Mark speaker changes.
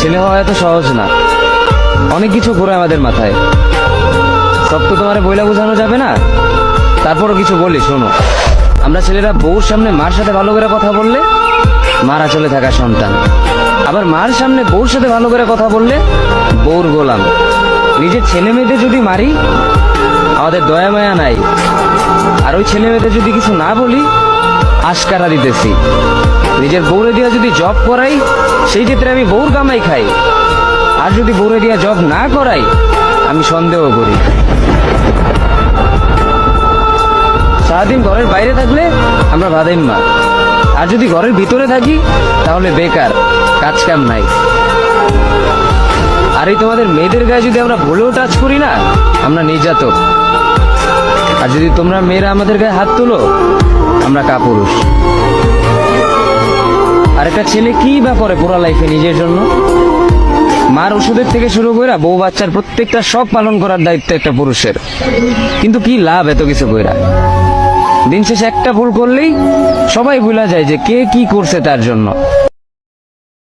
Speaker 1: ছেলে হওয়া এত সহজ না, অনেক কিছু ঘুরে আমাদের মাথায়। সব তো তোমার বইলা বোঝানো যাবে না, তারপরও কিছু বলি শোনো। আমরা ছেলেরা বউর সামনে মার সাথে ভালো করে কথা বললে মারা চলে থাকা সন্তান, আবার মার সামনে বউর সাথে ভালো করে কথা বললে বউর গোলাম। নিজের ছেলে মেয়েদের যদি মারি আমাদের দয়া মায়া নাই, আর ওই ছেলে মেয়েদের যদি কিছু না বলি আশকারা দিতেছি। নিজের বউরে দিয়া যদি জব করাই সেই ক্ষেত্রে আমি বউর কামাই খাই, আর যদি বউরে দিয়া জব না করাই আমি সন্দেহ করি। সারাদিন ঘরের বাইরে থাকলে আমরা ভাদাইম্মা, আর যদি ঘরের ভিতরে থাকি তাহলে বেকার, কাজ কাম নাই। আর এই তোমাদের মেয়েদের গায়ে যদি আমরা ভুলেও টাচ করি না আমরা নির্যাতক, আর যদি তোমরা মেয়েরা আমাদের গায়ে হাত তুলো আমরা কাপুরুষ। আর একটা ছেলে কি বা করে পুরো লাইফে নিজের জন্য? মার ওষুধের থেকে শুরু করে বউ বাচ্চার প্রত্যেকটা সব পালন করার দায়িত্ব একটা পুরুষের। কিন্তু কি লাভ এত কিছু কইরা? দিন শেষে একটা ভুল করলেই সবাই ভুলা যায় যে কে কি করছে তার জন্য।